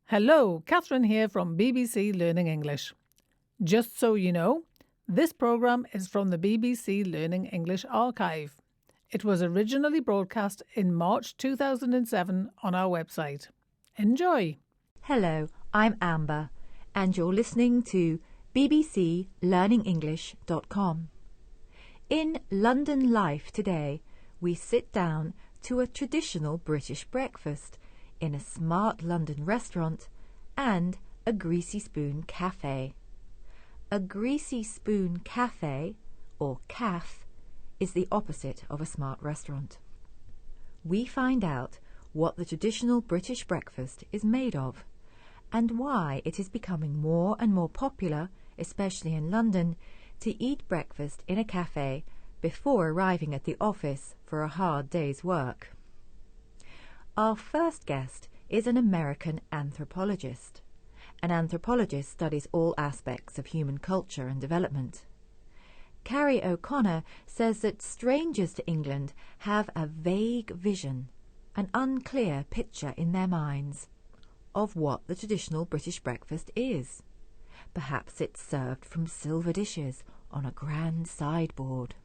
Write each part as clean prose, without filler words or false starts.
Hello, Catherine here from BBC Learning English. Just so you know, this programme is from the BBC Learning English archive. It was originally broadcast in March 2007 on our website. Enjoy! Hello, I'm Amber, and you're listening to bbclearningenglish.com. In London Life today, we sit down to a traditional British breakfast in a smart London restaurant and a Greasy Spoon cafe. A Greasy Spoon cafe, or CAF, is the opposite of a smart restaurant. We find out what the traditional British breakfast is made of and why it is becoming more and more popular, especially in London, to eat breakfast in a cafe before arriving at the office for a hard day's work. Our first guest is an American anthropologist. An anthropologist studies all aspects of human culture and development. Carrie O'Connor says that strangers to England have a vague vision, an unclear picture in their minds of what the traditional British breakfast is. Perhaps it's served from silver dishes on a grand sideboard.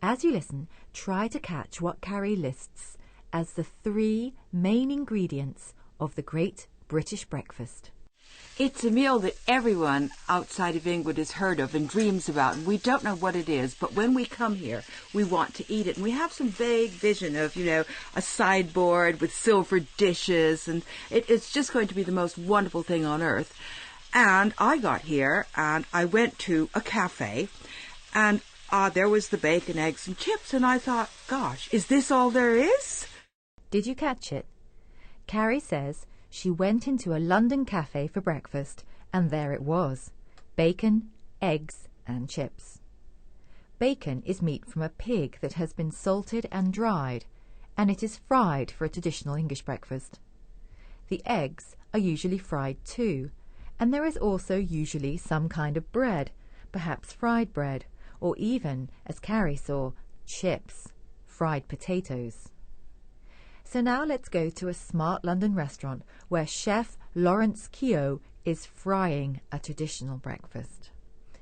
As you listen, try to catch what Carrie lists as the three main ingredients of the great British breakfast. It's a meal that everyone outside of England has heard of and dreams about, and we don't know what it is, but when we come here, we want to eat it. And we have some vague vision of, a sideboard with silver dishes, and it's just going to be the most wonderful thing on earth. And I got here, and I went to a cafe, and there was the bacon, eggs, and chips, and I thought, gosh, is this all there is? Did you catch it? Carrie says she went into a London cafe for breakfast, and there it was: bacon, eggs, and chips. Bacon is meat from a pig that has been salted and dried, and it is fried for a traditional English breakfast. The eggs are usually fried too, and there is also usually some kind of bread, perhaps fried bread, or even, as Carrie saw, chips, fried potatoes. So now let's go to a smart London restaurant where Chef Lawrence Keogh is frying a traditional breakfast.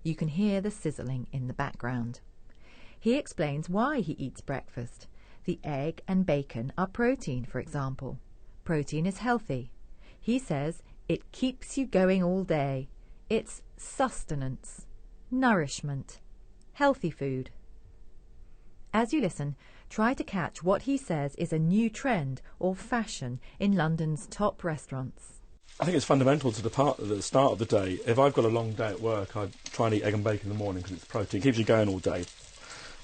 You can hear the sizzling in the background. He explains why he eats breakfast. The egg and bacon are protein, for example. Protein is healthy. He says it keeps you going all day. It's sustenance, nourishment, healthy food. As you listen, try to catch what he says is a new trend or fashion in London's top restaurants. I think it's fundamental to the start of the day. If I've got a long day at work, I try and eat egg and bacon in the morning because it's protein. It keeps you going all day.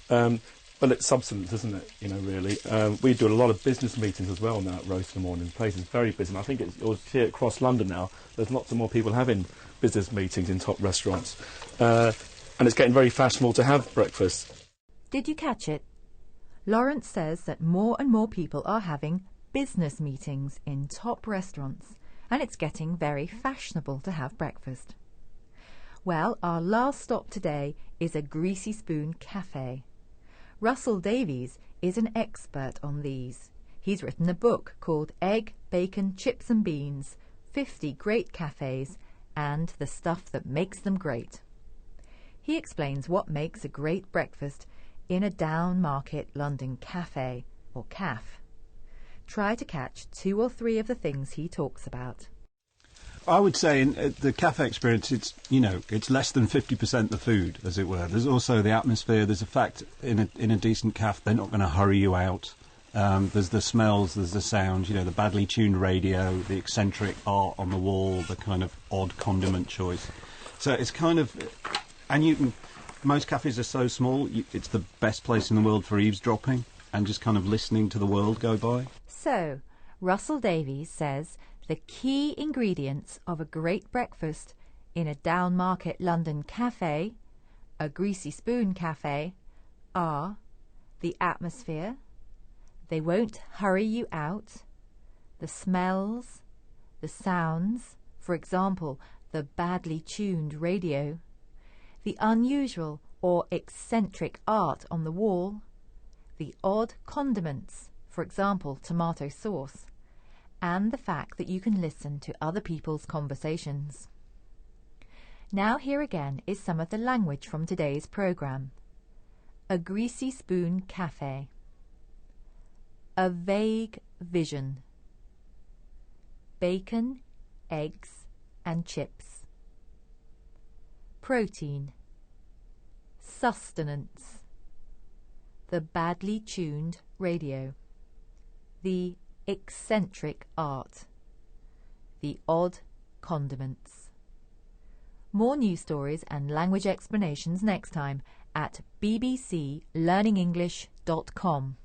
But it's substance, isn't it, really? We do a lot of business meetings as well now at Roast in the morning. The place is very busy. And I think you'll see it across London now. There's lots of more people having business meetings in top restaurants. And it's getting very fashionable to have breakfast. Did you catch it? Lawrence says that more and more people are having business meetings in top restaurants, and it's getting very fashionable to have breakfast. Well, our last stop today is a Greasy Spoon cafe. Russell Davies is an expert on these. He's written a book called Egg, Bacon, Chips and Beans, 50 Great Cafes and the Stuff That Makes Them Great. He explains what makes a great breakfast in a down-market London cafe, or CAF. Try to catch 2 or 3 of the things he talks about. I would say in the cafe experience, it's less than 50% the food, as it were. There's also the atmosphere. There's a fact in a decent caf, they're not going to hurry you out. There's the smells, there's the sound, the badly tuned radio, the eccentric art on the wall, the kind of odd condiment choice. So it's kind of, and most cafes are so small, it's the best place in the world for eavesdropping and just kind of listening to the world go by. So, Russell Davies says the key ingredients of a great breakfast in a down-market London cafe, a Greasy Spoon cafe, are the atmosphere, they won't hurry you out, the smells, the sounds, for example, the badly tuned radio, the unusual or eccentric art on the wall, the odd condiments, for example, tomato sauce, and the fact that you can listen to other people's conversations. Now here again is some of the language from today's programme. A greasy spoon cafe. A vague vision. Bacon, eggs and chips. Protein. Sustenance. The badly tuned radio. The eccentric art. The odd condiments. More news stories and language explanations next time at bbclearningenglish.com.